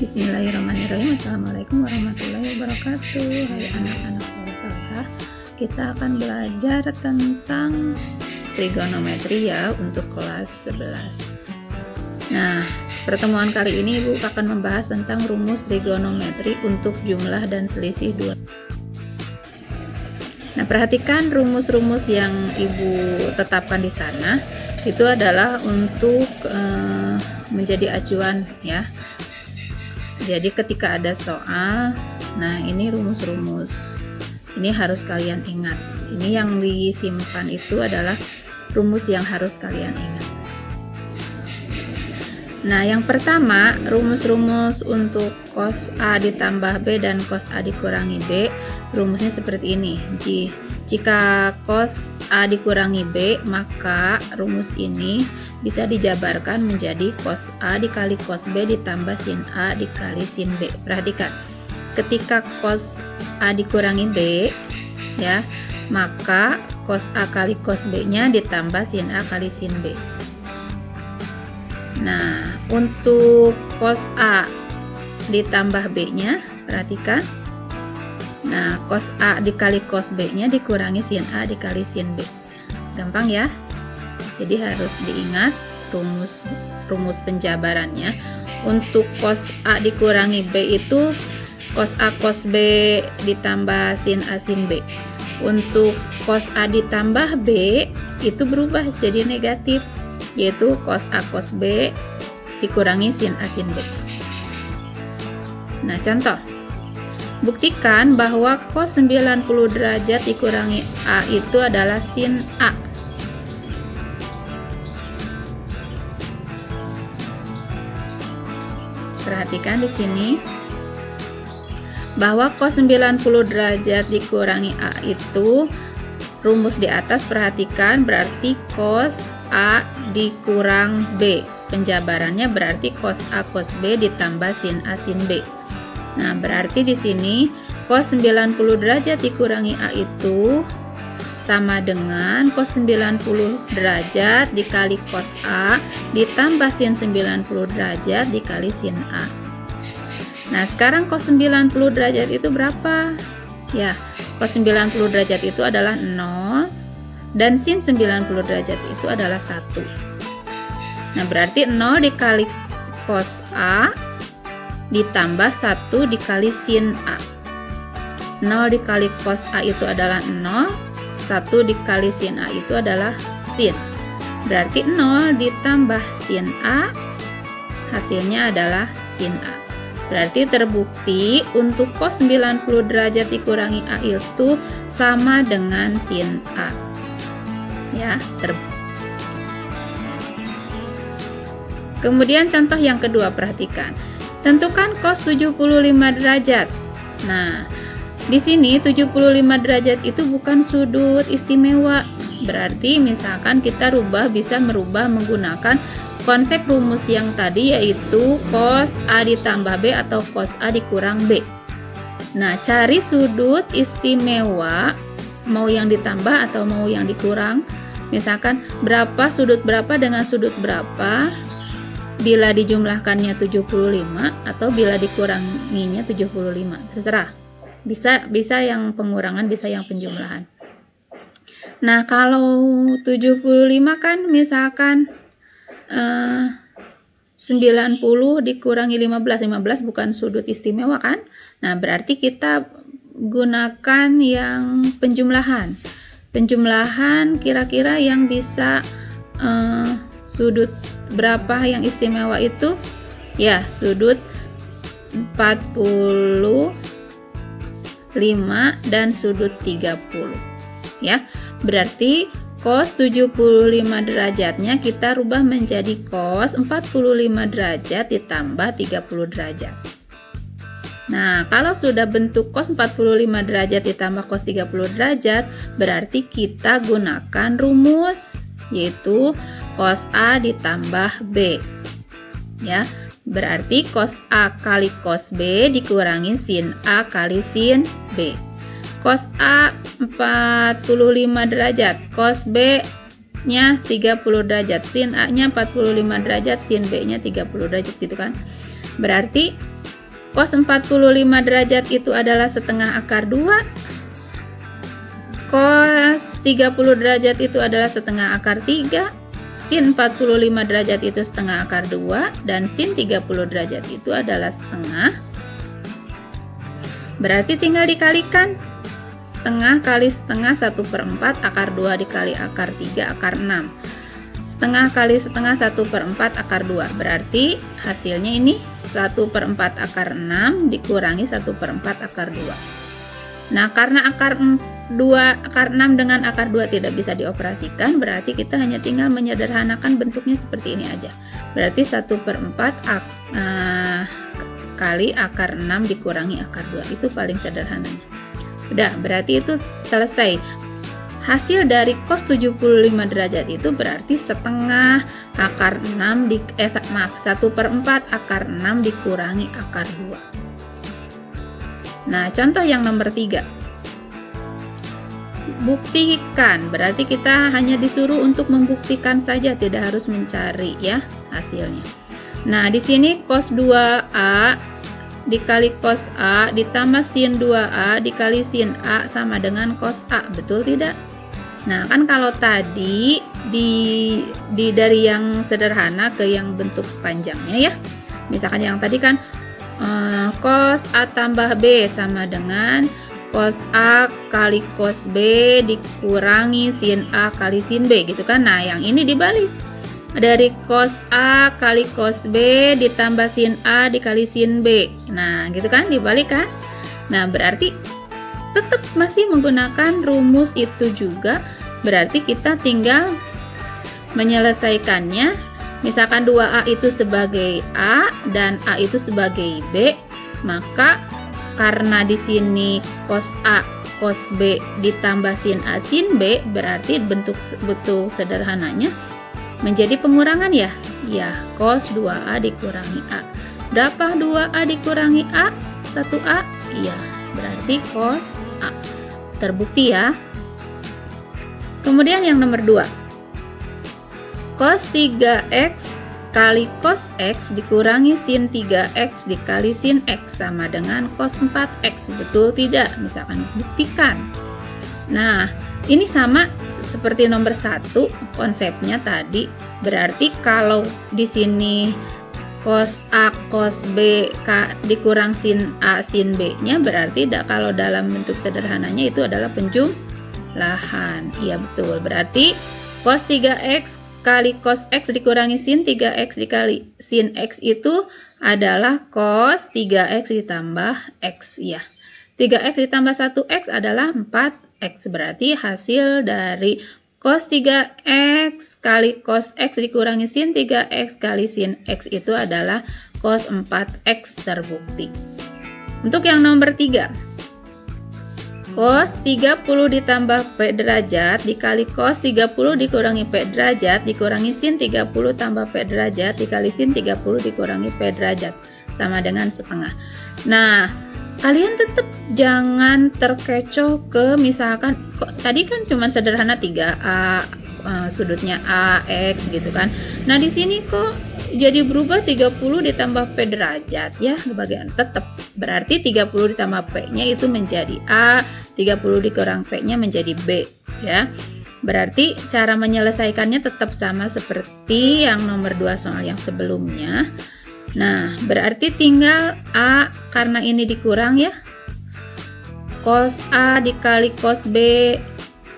Bismillahirrahmanirrahim. Assalamualaikum warahmatullahi wabarakatuh. Hai anak-anak soleh, kita akan belajar tentang trigonometri ya untuk kelas 11. Nah, pertemuan kali ini Ibu akan membahas tentang rumus trigonometri untuk jumlah dan selisih dua. Nah, perhatikan rumus-rumus yang Ibu tetapkan di sana itu adalah untuk menjadi acuan ya. Jadi ketika ada soal, nah ini rumus-rumus ini harus kalian ingat. Ini yang disimpan itu adalah rumus yang harus kalian ingat. Nah, yang pertama, rumus-rumus untuk cos A ditambah B dan cos A dikurangi B, rumusnya seperti ini. Jika cos A dikurangi B, maka rumus ini bisa dijabarkan menjadi cos A dikali cos B ditambah sin A dikali sin B. Perhatikan, ketika cos A dikurangi B, ya, maka cos A kali cos B-nya ditambah sin A kali sin B. Nah, untuk cos A ditambah B-nya, perhatikan. Nah, cos A dikali cos B-nya dikurangi sin A dikali sin B. Gampang ya? Jadi harus diingat rumus penjabarannya. Untuk cos A dikurangi B itu cos A cos B ditambah sin A sin B. Untuk cos A ditambah B itu berubah jadi negatif, yaitu cos A cos B dikurangi sin A sin B. Nah, contoh, buktikan bahwa cos 90 derajat dikurangi A itu adalah sin A. Perhatikan di sini bahwa cos 90 derajat dikurangi A itu rumus di atas, perhatikan, berarti cos A dikurang B. Penjabarannya berarti cos A cos B ditambah sin A sin B. Nah, berarti di sini cos 90 derajat dikurangi A itu sama dengan cos 90 derajat dikali cos A ditambah sin 90 derajat dikali sin A. Nah, sekarang cos 90 derajat itu berapa? Ya, cos 90 derajat itu adalah 0 dan sin 90 derajat itu adalah 1. Nah, berarti 0 dikali cos A ditambah 1 dikali sin A. 0 dikali cos A itu adalah 0, 1 dikali sin A itu adalah sin. Berarti 0 ditambah sin A, hasilnya adalah sin A. Berarti terbukti untuk cos 90 derajat dikurangi A itu sama dengan sin A. Ya, terbukti. Kemudian contoh yang kedua, perhatikan. Tentukan cos 75 derajat. Nah, di sini 75 derajat itu bukan sudut istimewa. Berarti misalkan kita bisa merubah menggunakan konsep rumus yang tadi, yaitu cos A ditambah B atau cos A dikurang B. Nah, cari sudut istimewa, mau yang ditambah atau mau yang dikurang. Misalkan berapa sudut berapa dengan sudut berapa, bila dijumlahkannya 75 atau bila dikuranginya 75, terserah. Bisa yang pengurangan, bisa yang penjumlahan. Nah, kalau 75 kan misalkan 90 dikurangi 15 bukan sudut istimewa kan? Nah, berarti kita gunakan yang penjumlahan. Penjumlahan kira-kira yang bisa sudut berapa yang istimewa itu? Ya, sudut 45 dan sudut 30. Ya, berarti cos 75 derajatnya kita rubah menjadi cos 45 derajat ditambah 30 derajat. Nah, kalau sudah bentuk cos 45 derajat ditambah cos 30 derajat, berarti kita gunakan rumus, yaitu cos A ditambah B. Ya, berarti cos A kali cos B dikurangi sin A kali sin B. Cos A 45 derajat, cos B nya 30 derajat, sin A nya 45 derajat, sin B nya 30 derajat gitu kan. Berarti Cos 45 derajat itu adalah setengah akar 2. Cos 30 derajat itu adalah setengah akar 3. Sin 45 derajat itu setengah akar 2. Dan sin 30 derajat itu adalah setengah. Berarti tinggal dikalikan. Setengah kali setengah 1/4 akar 2 dikali akar 3 akar 6. Setengah kali setengah 1/4 akar 2. Berarti hasilnya ini 1/4 akar 6 dikurangi 1/4 akar 2. Nah, karena akar 6 dengan akar 2 tidak bisa dioperasikan, berarti kita hanya tinggal menyederhanakan bentuknya seperti ini aja. Berarti 1/4 kali akar 6 dikurangi akar 2. Itu paling sederhananya. Udah, berarti itu selesai. Hasil dari cos 75 derajat itu berarti setengah akar 6 1/4 akar 6 dikurangi akar 2. Nah, contoh yang nomor 3. Buktikan, berarti kita hanya disuruh untuk membuktikan saja, tidak harus mencari ya hasilnya. Nah, di sini cos 2A dikali cos A ditambah sin 2A dikali sin A sama dengan cos A, betul tidak? Nah, kan kalau tadi dari yang sederhana ke yang bentuk panjangnya ya. Misalkan yang tadi kan cos A tambah B sama dengan cos A kali cos B dikurangi sin A kali sin B gitu kan. Nah, yang ini dibalik. Dari cos A kali cos B ditambah sin A dikali sin B. Nah, gitu kan, dibalik kan? Nah, berarti tetap masih menggunakan rumus itu juga. Berarti kita tinggal menyelesaikannya. Misalkan 2A itu sebagai A dan A itu sebagai B, maka karena di sini cos A cos B ditambah sin A sin B, berarti bentuk sederhananya menjadi pengurangan ya. Ya, cos 2A dikurangi A. Berapa 2A dikurangi A? 1A? Iya, berarti cos A. Terbukti ya. Kemudian yang nomor 2. Cos 3X kali cos X dikurangi sin 3X dikali sin X sama dengan cos 4X. Betul tidak? Misalkan buktikan. Nah, ini sama seperti nomor 1 konsepnya tadi. Berarti kalau di sini cos A cos B dikurang sin A sin B-nya, berarti kalau dalam bentuk sederhananya itu adalah penjumlahan. Iya betul. Berarti cos 3X kali cos X dikurangi sin 3X dikali sin X itu adalah cos 3X ditambah X ya. 3X ditambah 1X adalah 4X. Berarti hasil dari cos 3X kali cos X dikurangi sin 3X kali sin X itu adalah cos 4X, terbukti. Untuk yang nomor 3. Cos 30 ditambah P derajat dikali cos 30 dikurangi P derajat dikurangi sin 30 tambah P derajat dikali sin 30 dikurangi P derajat sama dengan setengah. Nah, kalian tetap jangan terkecoh ke misalkan tadi kan cuma sederhana 3A sudutnya AX gitu kan. Nah, di sini kok jadi berubah 30 ditambah P derajat ya, bagian tetap. Berarti 30 ditambah P-nya itu menjadi A, 30 dikurang P-nya menjadi B ya. Berarti cara menyelesaikannya tetap sama seperti yang nomor 2 soal yang sebelumnya. Nah, berarti tinggal A karena ini dikurang ya. Cos A dikali cos B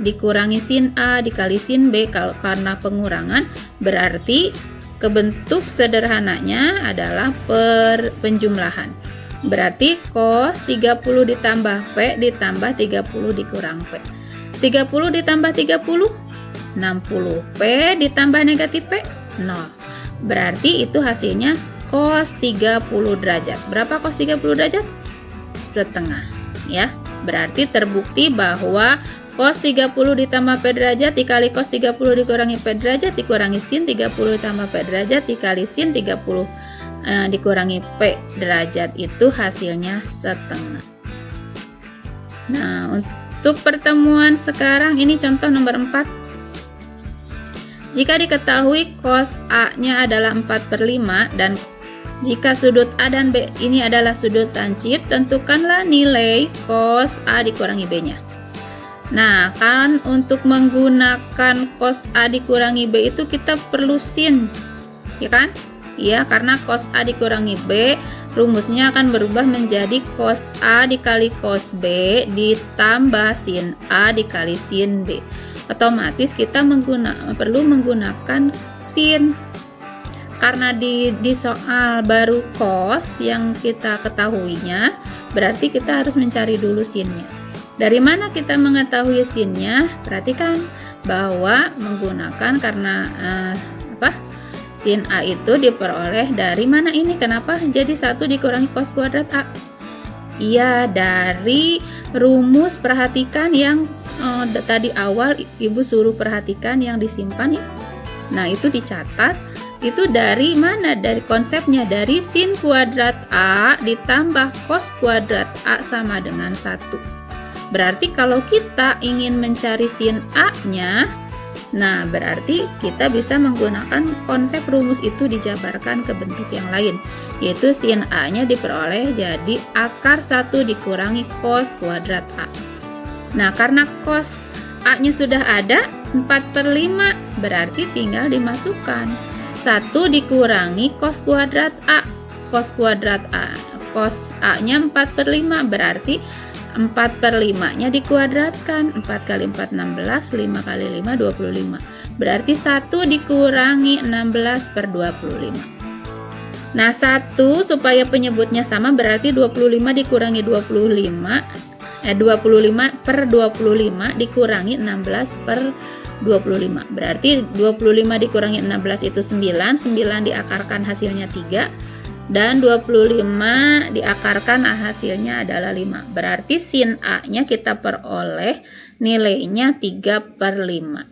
dikurangi sin A dikali sin B, kalau karena pengurangan berarti kebentuk sederhananya adalah penjumlahan. Berarti cos 30 ditambah P ditambah 30 dikurang P. 30 ditambah 30 60. P ditambah negatif P 0. Berarti itu hasilnya cos 30 derajat. Berapa cos 30 derajat? Setengah ya. Berarti terbukti bahwa cos 30 ditambah P derajat dikali cos 30 dikurangi P derajat dikurangi sin 30 ditambah P derajat dikali sin 30 dikurangi P derajat itu hasilnya setengah. Nah, untuk pertemuan sekarang ini contoh nomor 4. Jika diketahui cos A-nya adalah 4/5 dan Jika sudut A dan B ini adalah sudut lancip, tentukanlah nilai cos A dikurangi B-nya. Nah, kan untuk menggunakan cos A dikurangi B itu kita perlu sin, ya kan? Iya, karena cos A dikurangi B, rumusnya akan berubah menjadi cos A dikali cos B ditambah sin A dikali sin B. Otomatis kita perlu menggunakan sin. Karena di soal baru cos yang kita ketahuinya, berarti kita harus mencari dulu sinnya. Dari mana kita mengetahui sinnya? Perhatikan bahwa menggunakan karena sin A itu diperoleh dari mana ini? Kenapa jadi 1 dikurangi cos kuadrat A? Iya, dari rumus. Perhatikan yang tadi awal Ibu suruh perhatikan yang disimpan ya. Nah, itu dicatat. Itu dari mana? Dari konsepnya, dari sin kuadrat A ditambah cos kuadrat A sama dengan 1. Berarti kalau kita ingin mencari sin A-nya, nah berarti kita bisa menggunakan konsep rumus itu dijabarkan ke bentuk yang lain, yaitu sin A-nya diperoleh jadi akar 1 dikurangi cos kuadrat A. Nah, karena cos A-nya sudah ada 4/5, berarti tinggal dimasukkan 1 dikurangi cos kuadrat A. Cos kuadrat A, cos A-nya 4/5, berarti 4/5 nya dikuadratkan. 4 kali 4 16, 5 kali 5 25, berarti 1 dikurangi 16/25. Nah, 1 supaya penyebutnya sama berarti 25 dikurangi 25 25/25 dikurangi 16/25, berarti 25 dikurangi 16 itu 9 diakarkan hasilnya 3, dan 25 diakarkan hasilnya adalah 5, berarti sin A nya kita peroleh nilainya 3/5.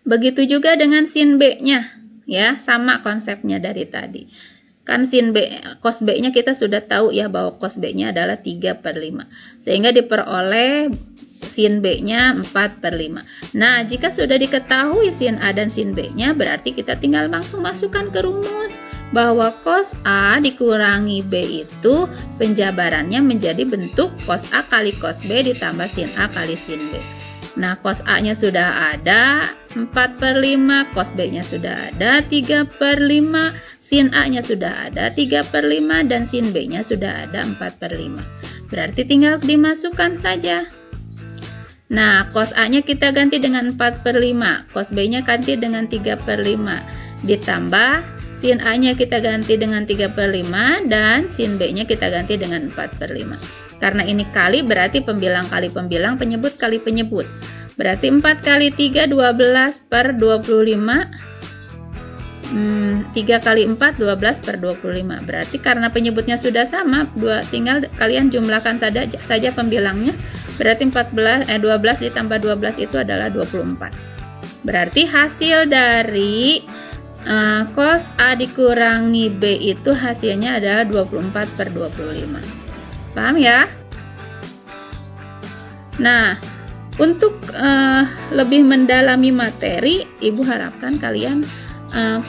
Begitu juga dengan sin B nya ya, sama konsepnya dari tadi. Kan sin B, cos B nya kita sudah tahu ya bahwa cos B nya adalah 3/5, sehingga diperoleh sin B nya 4/5. Nah, jika sudah diketahui sin A dan sin B nya, berarti kita tinggal langsung masukkan ke rumus bahwa cos A dikurangi B itu penjabarannya menjadi bentuk cos A kali cos B ditambah sin A kali sin B. Nah, cos A nya sudah ada 4/5, cos B nya sudah ada 3/5, sin A nya sudah ada 3/5, dan sin B nya sudah ada 4/5. Berarti tinggal dimasukkan saja. Nah, cos A nya kita ganti dengan 4/5, cos B nya ganti dengan 3/5, ditambah sin A nya kita ganti dengan 3/5, dan sin B nya kita ganti dengan 4/5. Karena ini kali, berarti pembilang kali pembilang, penyebut kali penyebut. Berarti 4 kali 3 12/25, 3 kali 4 12/25. Berarti karena penyebutnya sudah sama, tinggal kalian jumlahkan saja pembilangnya. Berarti 12 ditambah 12 itu adalah 24. Berarti hasil dari cos A dikurangi B itu hasilnya adalah 24/25. Paham ya? Nah, untuk lebih mendalami materi, Ibu harapkan kalian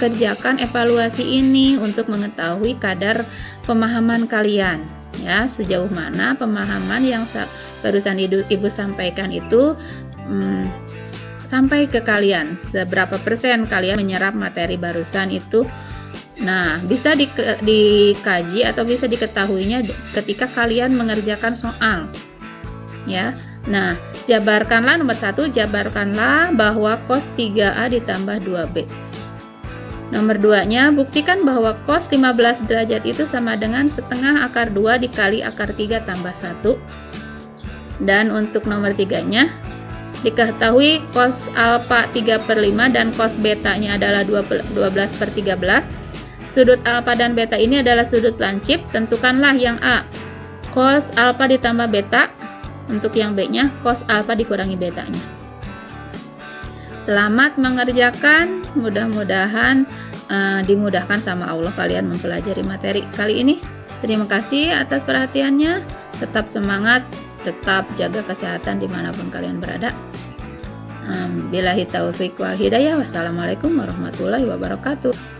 kerjakan evaluasi ini untuk mengetahui kadar pemahaman kalian ya, sejauh mana pemahaman yang barusan Ibu sampaikan itu sampai ke kalian, seberapa persen kalian menyerap materi barusan itu. Nah, bisa dikaji atau bisa diketahuinya ketika kalian mengerjakan soal ya. Nah, jabarkanlah nomor 1, jabarkanlah bahwa cos 3A ditambah 2B. Nomor 2-nya, buktikan bahwa cos 15 derajat itu sama dengan setengah akar 2 dikali akar 3 tambah 1. Dan untuk nomor 3-nya, diketahui cos alfa 3/5 dan cos betanya adalah 12/13. Sudut alfa dan beta ini adalah sudut lancip. Tentukanlah yang A, cos alfa ditambah beta. Untuk yang B-nya, cos alfa dikurangi betanya. Selamat mengerjakan, mudah-mudahan dimudahkan sama Allah kalian mempelajari materi kali ini. Terima kasih atas perhatiannya. Tetap semangat, tetap jaga kesehatan dimanapun kalian berada. Billahi taufiq wal hidayah. Wassalamualaikum warahmatullahi wabarakatuh.